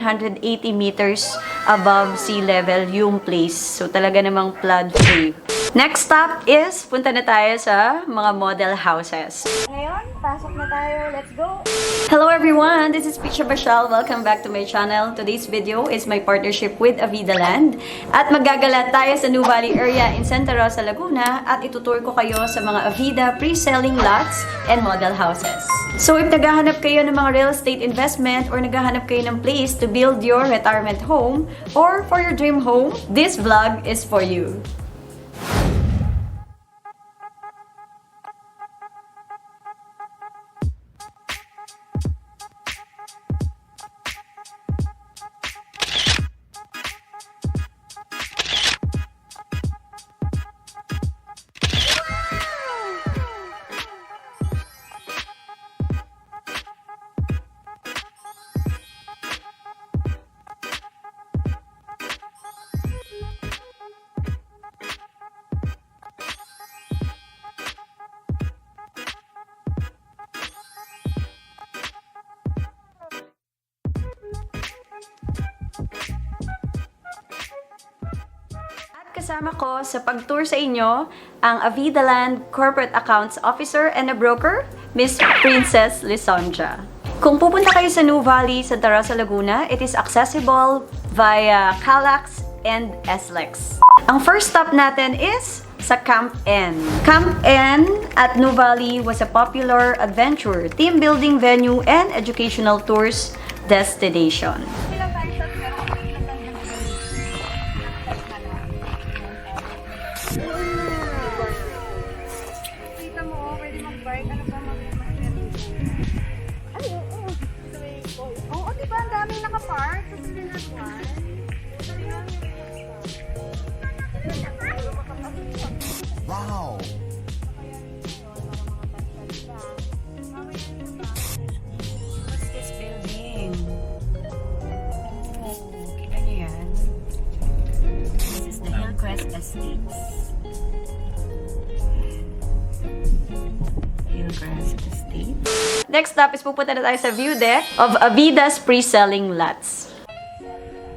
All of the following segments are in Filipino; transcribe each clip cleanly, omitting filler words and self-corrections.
180 meters above sea level yung place. So, talaga namang flood-free. Next stop is, punta na tayo sa mga model houses. Ngayon, pasok na tayo. Let's go! Hello everyone! This is 𝘲𝙧𝙗𝙘𝙘. Welcome back to my channel. Today's video is my partnership with Avida Land. At maggagala tayo sa Nuvali area in Sta Rosa Laguna at itutur ko kayo sa mga Avida Preselling Lots and model houses. So if naghahanap kayo ng mga real estate investment or naghahanap kayo ng place to build your retirement home or for your dream home, this vlog is for you. Kasama ko sa pag-tour sa inyo ang Avida Land Corporate Accounts Officer and a Broker, Miss Princess Lisonja. Kung pupunta kayo sa Nuvali Sta Rosa Laguna, it is accessible via CalAx and SLEX. Ang first stop natin is sa Camp N. Camp N at Nuvali was a popular adventure, team building venue, and educational tours destination. Wow! What's this building? Oh, kita niyo yan? This is the Hillcrest Estates. Hillcrest Estates. Next up is pupunta na tayo sa view deck of Avida's Preselling Lots.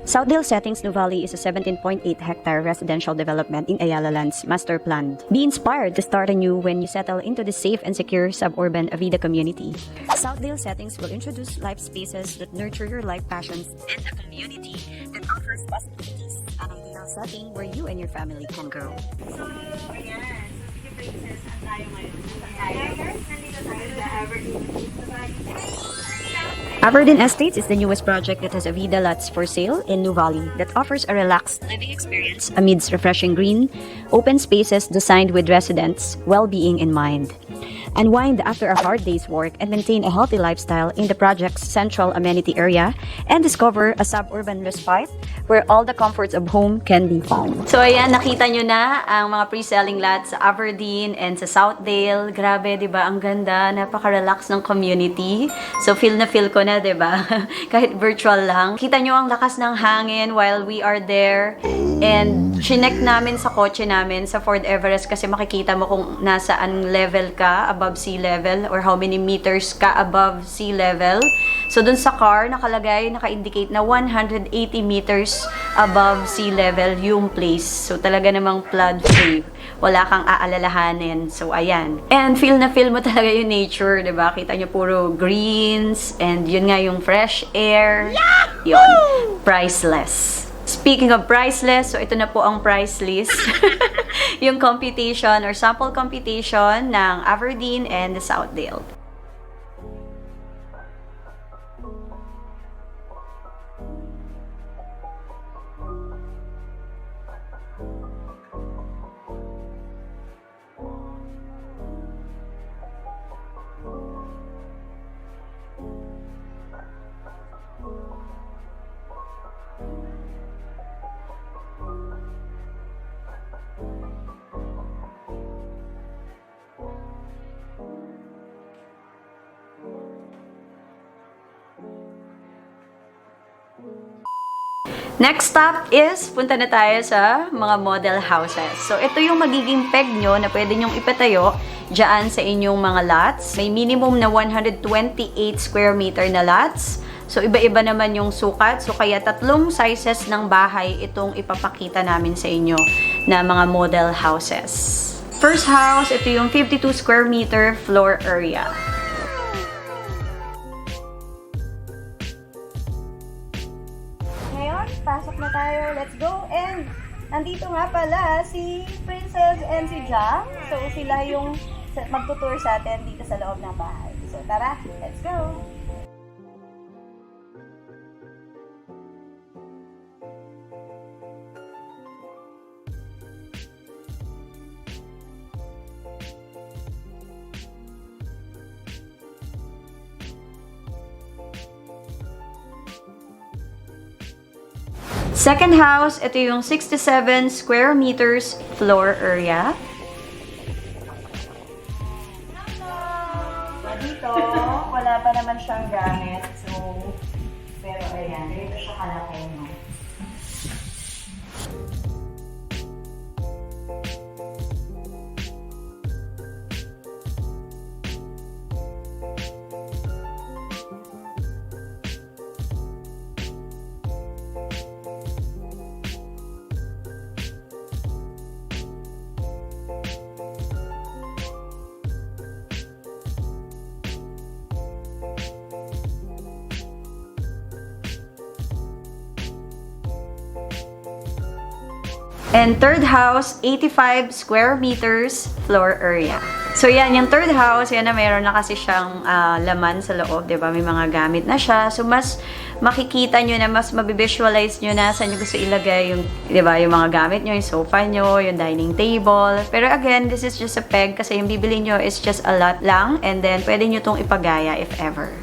Southdale Settings Nuvali is a 17.8-hectare residential development in Ayala Land's master plan. Be inspired to start anew when you settle into the safe and secure suburban Avida community. Southdale Settings will introduce life spaces that nurture your life passions and a community that offers possibilities. An ideal setting where you and your family can grow. So, ayan. Sige, Princess. Ang tayo ngayon. Nandito tayo sa Averdeen Estates. Averdeen Estates is the newest project that has Avida lots for sale in Nuvali that offers a relaxed living experience amidst refreshing green, open spaces designed with residents' well-being in mind. Unwind after a hard day's work and maintain a healthy lifestyle in the project's central amenity area and discover a suburban respite where all the comforts of home can be found. So ayan, nakita nyo na ang mga pre-selling lots sa Averdeen and sa Southdale. Grabe, di ba? Ang ganda, napaka-relax ng community. So feel na feel ko na, di ba? Kahit virtual lang. Kita nyo ang lakas ng hangin while we are there. And chinek namin sa kotse namin sa Fort Everest kasi makikita mo kung nasaan level ka above sea level or how many meters ka above sea level. So dun sa car nakalagay, naka-indicate na 180 meters above sea level yung place. So talaga namang flood-free. Wala kang aalalahanin. So ayan. And feel na feel mo talaga yung nature, 'di ba? Kita nyo puro greens and yun nga yung fresh air. Yahoo! Yun. Priceless. Speaking of priceless, so ito na po ang price list. Yung computation or sample computation ng Averdeen and the Southdale. Next stop is, punta na tayo sa mga model houses. So, ito yung magiging peg nyo na pwede nyong ipatayo dyan sa inyong mga lots. May minimum na 128 square meter na lots So, iba-iba naman yung sukat. So, kaya 3 sizes ng bahay itong ipapakita namin sa inyo na mga model houses. First house, ito yung 52 square meter floor area. Ngayon, pasok na tayo. Let's go! And nandito nga pala si Princess and si Jam. So, sila yung magtutour sa atin dito sa loob ng bahay. So, tara, let's go! Second house, ito yung 67 square meters floor area. So, dito, wala pa naman siyang gamit. So, pero ayan, dito siya kalaki, no? And third house, 85 square meters floor area. So yan, yung third house, yan na mayroon na kasi siyang laman sa loob, di ba? May mga gamit na siya. So mas makikita nyo na, mas mabivisualize nyo na saan nyo gusto ilagay yung, di ba, yung mga gamit nyo, yung sofa nyo, yung dining table. Pero again, this is just a peg kasi yung bibili nyo is just a lot lang, and then pwede nyo tong ipagaya if ever.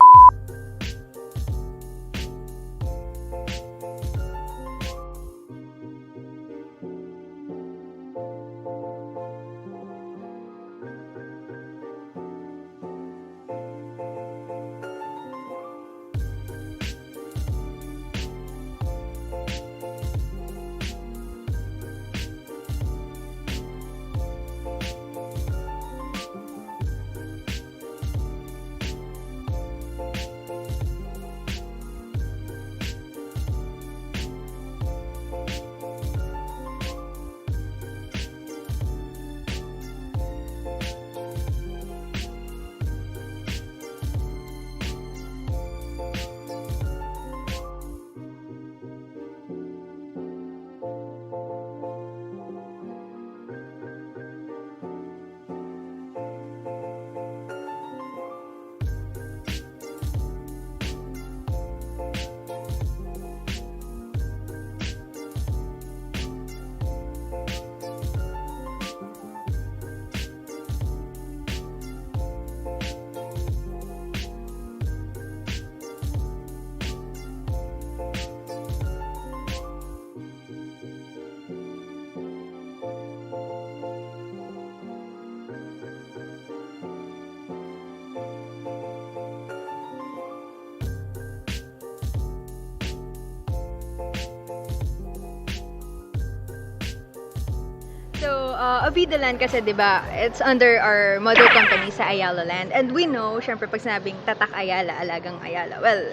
So, Avida Land kasi, di ba, it's under our mother company sa Ayala Land. And we know, syempre, pag sinabing Tatak Ayala, Alagang Ayala, well,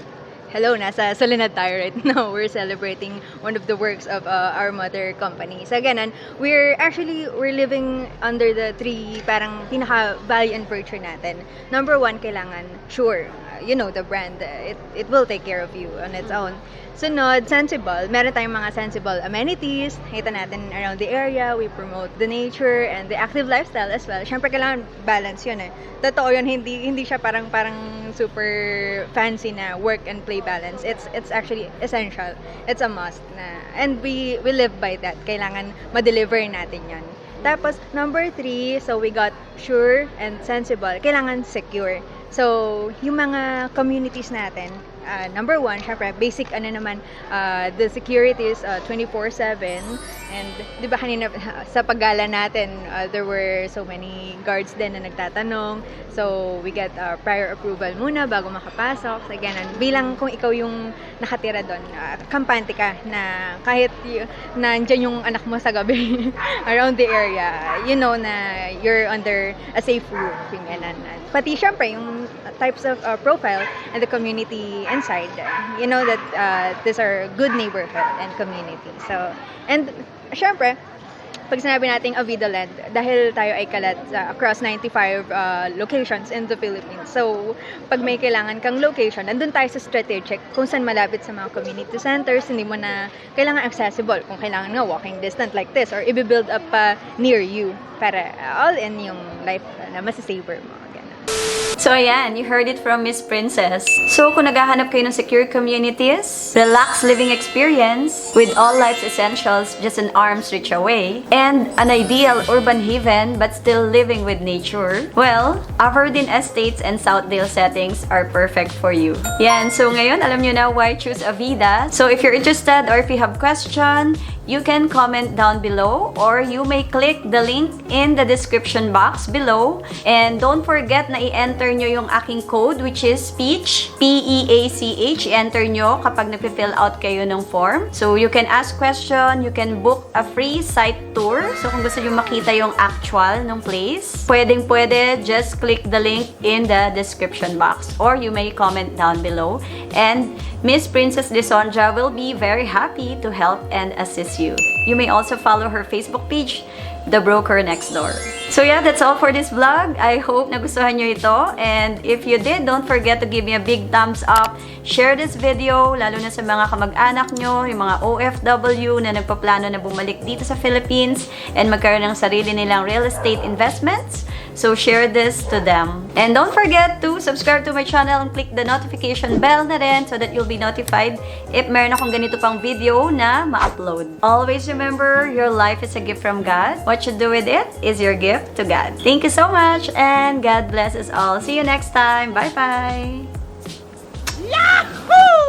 hello, nasa Solenad tayo right now. We're celebrating one of the works of our mother company. So, ganun, we're living under the three, parang pinaka-value and virtue natin. Number one, kailangan, sure, you know, the brand, it will take care of you on its own. Sunod, sensible. Meron tayong mga sensible amenities. Nakita natin around the area. We promote the nature and the active lifestyle as well. Siyempre, kailangan balance yun eh. Totoo yun, hindi siya parang super fancy na work and play balance. It's actually essential. It's a must. And we live by that. Kailangan ma-deliver natin yan. Tapos, number 3, so we got sure and sensible. Kailangan secure. So, yung mga communities natin, number 1, syempre, basic the security is 24/7. And, di ba kanina sa paggala natin, there were so many guards din na nagtatanong. So, we get prior approval muna bago makapasok. So, ganun. Bilang kung ikaw yung nakatira doon, kampante ka na kahit nandyan yung anak mo sa gabi around the area, you know na you're under a safe roof. Pati syempre, yung types of profile and the community inside. You know that these are good neighborhood and community. So, and syempre, pag sinabi nating Avida Land, dahil tayo ay kalat across 95 locations in the Philippines. So, pag may kailangan kang location, nandun tayo sa strategic kung saan malapit sa mga community centers, hindi mo na kailangan accessible. Kung kailangan nga walking distance like this or i-build up near you para all in yung life na masasavor mo. So ayan, you heard it from Miss Princess. So kung naghahanap kayo ng secure communities, relaxed living experience with all life's essentials just an arm's reach away, and an ideal urban haven but still living with nature, well, Averdeen Estates and Southdale settings are perfect for you. Yan, so ngayon alam nyo na why choose Avida. So if you're interested or if you have question, you can comment down below or you may click the link in the description box below. And don't forget na i-enter nyo yung aking code which is PEACH, P-E-A-C-H. I-enter nyo kapag nag-fill out kayo ng form. So you can ask question, you can book a free site tour. So kung gusto nyo makita yung actual ng place, pwedeng-pwede, just click the link in the description box or you may comment down below. And Miss Princess Lisonja will be very happy to help and assist you. You may also follow her Facebook page, The Broker Next Door. So yeah, that's all for this vlog. I hope nagustuhan nyo ito. And if you did, don't forget to give me a big thumbs up. Share this video, lalo na sa mga kamag-anak nyo, yung mga OFW na nagpaplano na bumalik dito sa Philippines and magkaroon ng sarili nilang real estate investments. So share this to them. And don't forget to subscribe to my channel and click the notification bell na rin so that you'll be notified if meron akong ganito pang video na ma-upload. Always remember, your life is a gift from God. What you do with it is your gift to God. Thank you so much and God bless us all. See you next time. Bye-bye! Yahoo!